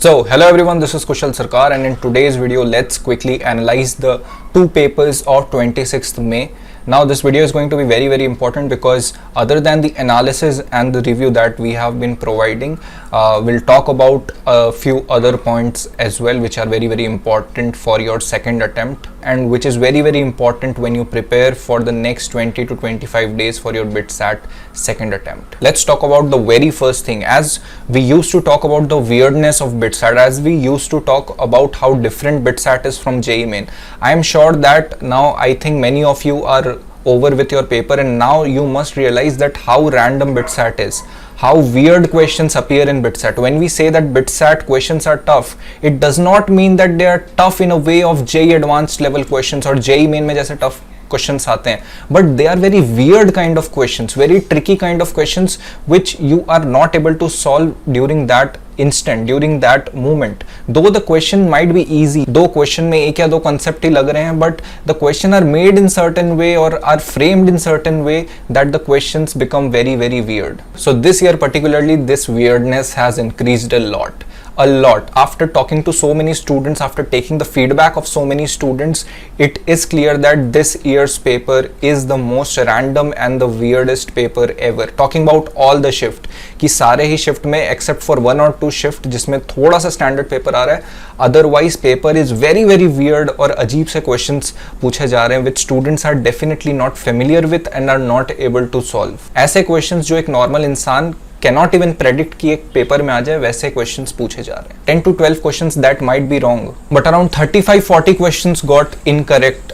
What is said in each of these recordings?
So, hello everyone, this is Kushal Sarkar, and in today's video, let's quickly analyze the two papers of 26th May. Now, this video is going to be very important because other than the analysis and the review that we have been providing, we'll talk about a few other points as well, which are very important for your second attempt and which is very important when you prepare for the next 20 to 25 days for your BITSAT second attempt. Let's talk about the very first thing. As we used to talk about the weirdness of BITSAT, as we used to talk about how different BITSAT is from JEE Main, I am sure that now I think many of you are over with your paper, and now you must realize that how random BITSAT is, how weird questions appear in BITSAT. When we say that BITSAT questions are tough, it does not mean that they are tough in a way of JEE advanced level questions or JEE Main में जैसे tough questions आते हैं, but they are very weird kind of questions, very tricky kind of questions which you are not able to solve during that instant, during that moment. Though the question might be easy, though question में एक या दो concept ही लग रहे हैं, but the question are made in certain way or are framed in certain way that the questions become very weird. So this year particularly, this weirdness has increased a lot. After talking to so many students, after taking the feedback of so many students, it is clear that this year's paper is the most random and the weirdest paper ever. Talking about all the shift, कि सारे ही shift में except for one or two shift जिसमें थोड़ा सा standard paper आ रहा है, otherwise paper is very weird और अजीब से questions पूछे जा रहे हैं which students are definitely not familiar with and are not able to solve. ऐसे questions जो एक normal इंसान cannot even predict कि एक पेपर में आ जाए, वैसे क्वेश्चंस पूछे जा रहे हैं. 10 to 12 questions that might be wrong, but around 35-40 questions got incorrect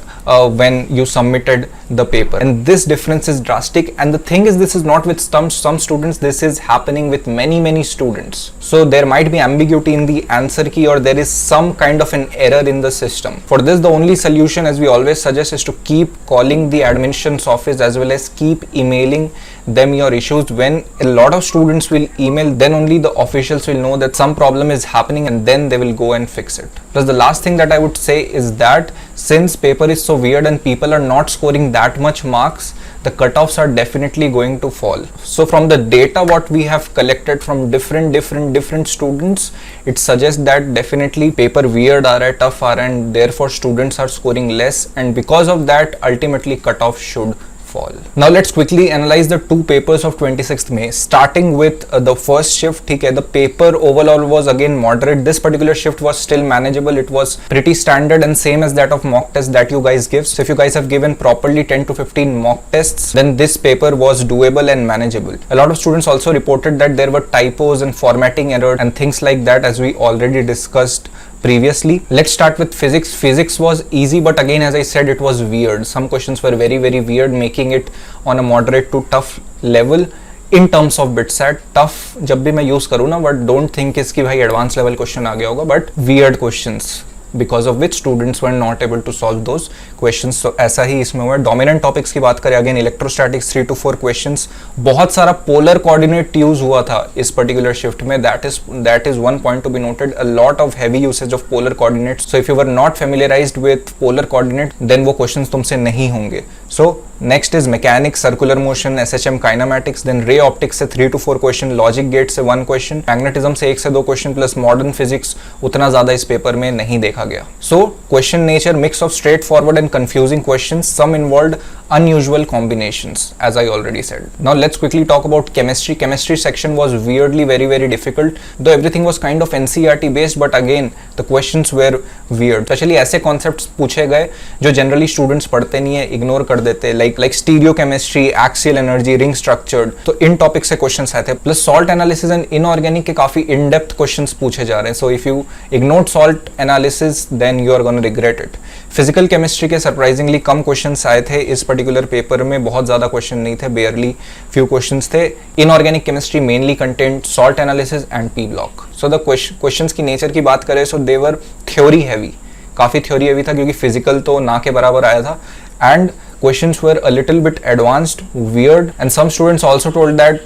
when you submitted the paper, and this difference is drastic. And the thing is, this is not with some students, this is happening with many students. So there might be ambiguity in the answer key, or there is some kind of an error in the system. For this, the only solution, as we always suggest, is to keep calling the admissions office as well as keep emailing them your issues. When a lot of students will email, then only the officials will know that some problem is happening, and then they will go and fix it. Plus, the last thing that I would say is that since paper is so weird and people are not scoring that much marks, the cutoffs are definitely going to fall. So from the data what we have collected from different students, it suggests that definitely paper weird aa raha hai, tough aa raha hai, and therefore students are scoring less, and because of that ultimately cutoff should fall. Now let's quickly analyze the two papers of 26th May, starting with the first shift. ठीक है, the paper overall was again moderate. This particular shift was still manageable. It was pretty standard and same as that of mock test that you guys give. So if you guys have given properly 10 to 15 mock tests, then this paper was doable and manageable. A lot of students also reported that there were typos and formatting errors and things like that, as we already discussed previously. Let's start with physics. Physics was easy, but again, as I said, it was weird. Some questions were very weird, making it on a moderate to tough level. In terms of BITSAT, tough जब भी मैं use करूँ ना, but don't think इसकी भाई advance level question आ गया होगा, but weird questions because of which students were not able to solve those questions. So ऐसा ही इसमें हुआ. डोमिनेंट टॉपिक्स की बात करें, अगेन इलेक्ट्रोस्टैटिक्स 3 to 4 questions. बहुत सारा पोलर कोऑर्डिनेट यूज हुआ था इस पर्टिकुलर शिफ्ट में. that is one point to be noted. A lot of heavy usage of polar coordinates. So if you were not familiarized with polar coordinate, then वो questions तुमसे नहीं होंगे. So next is mechanics, circular motion, SHM, kinematics. Then ray optics से 3 to 4 question, logic gate से 1 question, magnetism से 1 से 2 question, plus modern physics उतना ज़्यादा इस पेपर में नहीं देखा गया. So question nature, mix of straightforward and confusing questions. Some involved unusual combinations, as I already said. Now let's quickly talk about chemistry. Chemistry section was weirdly very difficult, though everything was kind of NCERT based, but again the questions were weird. Especially ऐसे concepts पूछे गए जो generally students पढ़ते नहीं है, ignore कर देते, like stereochemistry, axial energy, ring structured. तो इन टॉपिक से क्वेश्चंस आए थे. Plus salt analysis and inorganic के काफी इन डेप्थ क्वेश्चंस पूछे जा रहे हैं. So if you ignore salt analysis, then you are gonna regret it. Physical chemistry के सरप्राइजिंगली कम क्वेश्चंस आए थे इस पर्टिकुलर पेपर में. बहुत ज्यादा क्वेश्चन नहीं थे, बेयरली फ्यू क्वेश्चंस थे. Inorganic chemistry mainly content salt analysis and P block. So the questions की नेचर की बात करें, सो दे वर थ्योरी हैवी, काफी थ्योरी हैवी था क्योंकि फिजिकल तो ना के बराबर आया था. And questions were a little bit advanced, weird, and some students also told that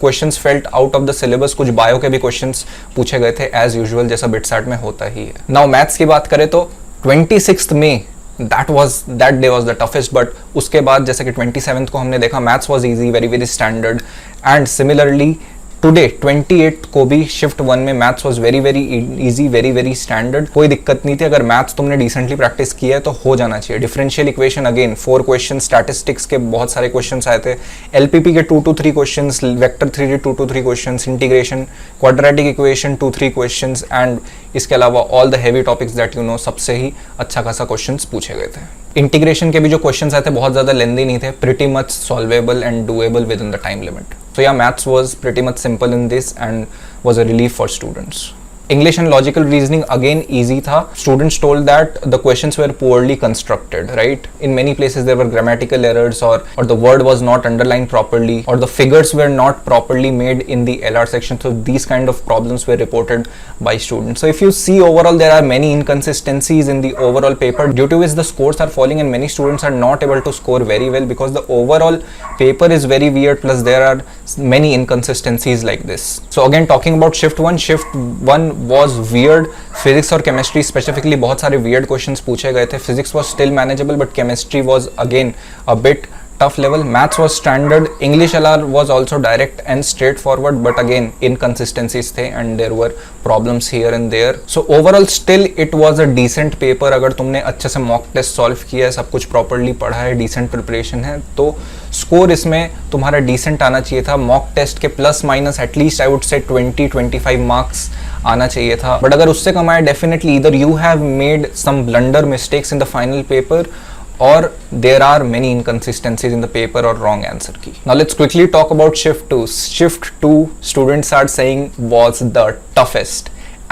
questions felt out of the syllabus. कुछ बायो के भी questions पूछे गए थे as usual, जैसा BITSAT में होता ही है. Now maths की बात करें तो 26th May, that day was the toughest, but उसके बाद जैसे कि 27th को हमने देखा, maths was easy, very standard, and similarly today 28 को भी शिफ्ट 1 में maths was very very easy, very very standard, कोई दिक्कत नहीं थी। अगर मैथ्स तुमने डिसेंटली प्रैक्टिस किया है तो हो जाना चाहिए। Differential equation again 4 question, statistics के बहुत सारे क्वेश्चंस आए थे, एलपीपी के 2 to 3 questions, vector theory 2 to 3 questions, integration, quadratic equation 2-3 questions, and इसके अलावा all the heavy topics that you know, सबसे ही अच्छा खासा क्वेश्चंस पूछे गए थे। इंटीग्रेशन के भी जो क्वेश्चंस आए थे बहुत ज्यादा लेंदी नहीं थे, pretty much solvable and doable within the time limit. So yeah, maths was pretty much simple in this and was a relief for students. English and logical reasoning again easy tha. Students told that the questions were poorly constructed, right? In many places there were grammatical errors, or the word was not underlined properly, or the figures were not properly made in the LR section. So these kind of problems were reported by students. So if you see overall, there are many inconsistencies in the overall paper, due to which the scores are falling and many students are not able to score very well because the overall paper is very weird, plus there are many inconsistencies like this. So again, talking about shift 1 was weird. Physics और chemistry specifically बहुत सारे weird questions पूछे गए थे. Physics was still manageable but chemistry was again a bit tough level. Maths was standard. English LR was also direct and straightforward, but again inconsistencies थे and there were problems here and there. So overall still it was a decent paper. अगर तुमने अच्छे से mock test solve किया है, सब कुछ properly पढ़ा है, decent preparation है, तो score इसमें तुम्हारा decent आना चाहिए था. mock test के plus minus at least I would say 20-25 marks आना चाहिए था. But अगर उससे कम आए, definitely either you have made some blunder mistakes in the final paper, or there are many inconsistencies in the paper or wrong answer key. Now let's quickly talk about shift 2. Shift 2 students are saying was the toughest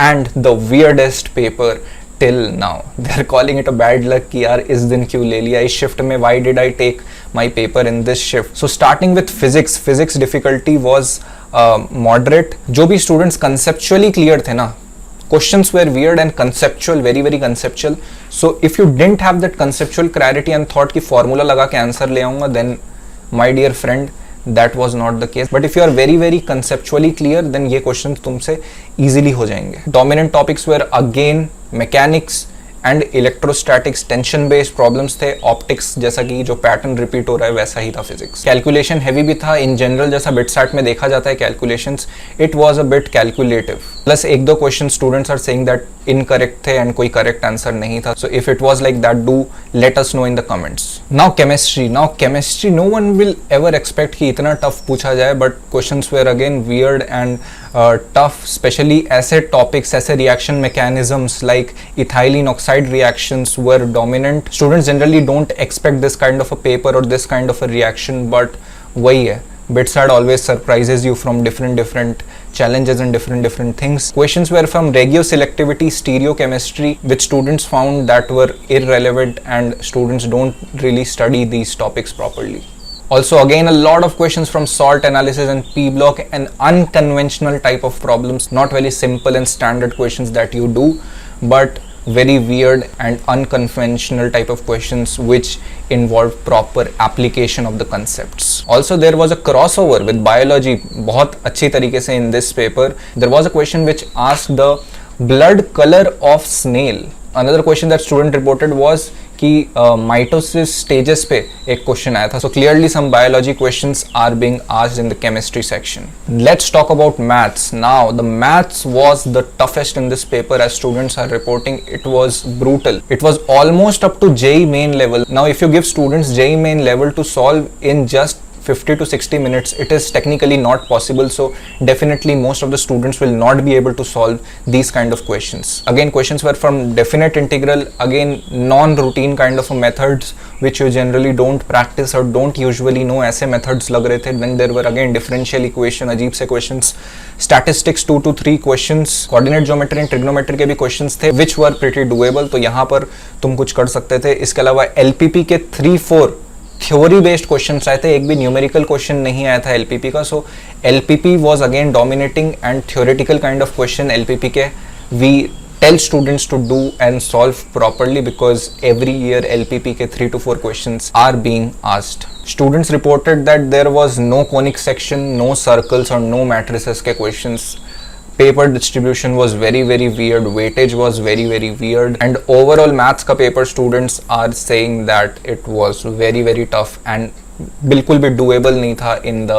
and the weirdest paper till now. They are calling it a bad luck कि यार इस दिन क्यों ले लिया इस shift में, why did I take my paper in this shift. So starting with physics difficulty was moderate. जो भी students conceptually clear थे ना, questions were weird and conceptual, very very conceptual. So if you didn't have that conceptual clarity and thought कि formula लगा के answer ले आऊँगा, then my dear friend, that was not the case. But if you are very very conceptually clear, then ये questions तुमसे easily हो जाएंगे. Dominant topics were again mechanics and electrostatics, tension based problems थे. Optics जैसा कि जो pattern repeat हो रहा है वैसा ही था. फिजिक्स कैलकुलेशन हैवी भी था. इन जनरल जैसा बिटसैट में देखा जाता है calculations, it was a bit calculative. Plus एक दो question students are saying that incorrect थे एंड कोई करेक्ट आंसर नहीं था. So if it was like that, do let us know in the comments. Now chemistry no one will ever expect कि इतना tough पूछा जाए, but questions were again weird and tough. Specially ऐसे topics, ऐसे reaction mechanisms like ethylene oxide reactions were dominant. Students generally don't expect this kind of a paper or this kind of a reaction, but वही है, BITSAT always surprises you from different challenges and different things. Questions were from regioselectivity, stereochemistry, which students found that were irrelevant and students don't really study these topics properly. Also again a lot of questions from salt analysis and P-block and unconventional type of problems, not very simple and standard questions that you do, but very weird and unconventional type of questions which involve proper application of the concepts. Also there was a crossover with biology बहुत अच्छी तरीके से in this paper. There was a question which asked the blood color of snail. Another question that student reported was कि mitosis stages पे एक question आया था. So clearly some biology questions are being asked in the chemistry section. Let's talk about maths now. The maths was the toughest in this paper as students are reporting. It was brutal. It was almost up to JEE main level. Now if you give students JEE main level to solve in just 50 to 60 minutes, it is technically not possible. So definitely most of the students will not be able to solve these kind of questions. Again questions were from definite integral, again non-routine kind of a methods which you generally don't practice or don't usually know. ऐसे methods लग रहे थे. Then there were again differential equation, अजीब से questions. Statistics 2 to 3 questions. Coordinate geometry and trigonometry के भी questions थे which were pretty doable. तो यहाँ पर तुम कुछ कर सकते थे. इसके अलावा LPP के 3-4 थ्योरी बेस्ड क्वेश्चंस आए थे. एक भी न्यूमेरिकल क्वेश्चन नहीं आया था LPP का. So LPP was again dominating and theoretical kind of question LPP के we tell students to do and solve properly because every year LPP के 3 to 4 questions are being asked. Students reported that there was no conic section, no circles और no matrices के questions. Paper distribution was very weird, weightage was very weird, and overall maths का paper students are saying that it was very tough and बिल्कुल भी doable नहीं था in the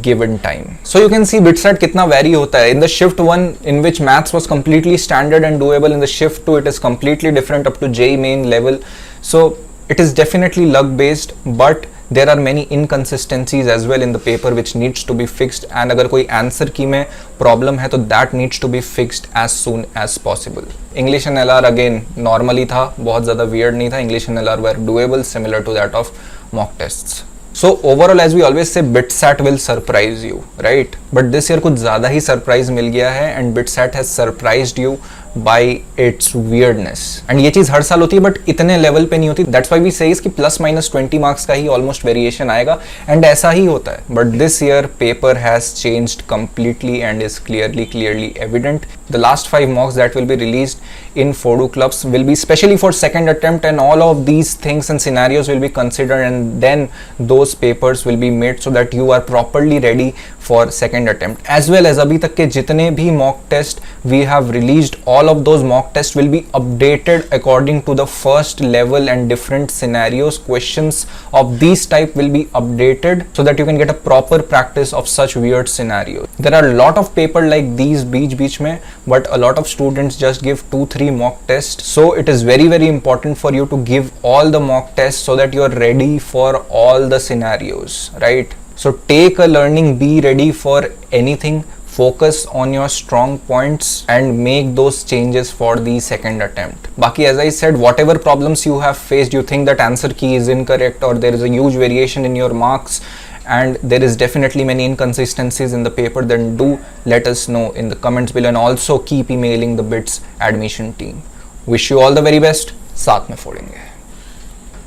given time. So you can see BitSat कितना vary होता है. In the shift 1 in which maths was completely standard and doable, in the shift 2 it is completely different up to JEE main level. So it is definitely luck based, but there are many inconsistencies as well in the paper which needs to be fixed, and अगर कोई answer की में problem है तो that needs to be fixed as soon as possible. English and LR again normally था, बहुत ज़्यादा weird नहीं था. English and LR were doable, similar to that of mock tests. So overall, as we always say, BitSat will surprise you, right? But this year कुछ ज़्यादा ही surprise मिल गया है, and BitSat has surprised you by its weirdness. And ये चीज़ हर साल होती है, but इतने level पे नहीं होती. That's why we say कि plus minus 20 marks का ही almost variation आएगा, and ऐसा ही होता है. But this year paper has changed completely and is clearly evident. The last 5 mocks that will be released in Fodu clubs will be specially for second attempt, and all of these things and scenarios will be considered, and then those papers will be made so that you are properly ready for second attempt. As well as अभी तक के जितने भी mock test we have released, all of those mock tests will be updated according to the first level, and different scenarios, questions of these type will be updated so that you can get a proper practice of such weird scenarios. There are a lot of paper like these बीच में, but a lot of students just give 2-3 mock tests. So it is very important for you to give all the mock tests so that you are ready for all the scenarios, right? So take a learning, be ready for anything, focus on your strong points and make those changes for the second attempt. Baki, as I said, whatever problems you have faced, you think that answer key is incorrect or there is a huge variation in your marks and there is definitely many inconsistencies in the paper, then do let us know in the comments below, and also keep emailing the BITS admission team. Wish you all the very best. साथ में फोड़ेंगे.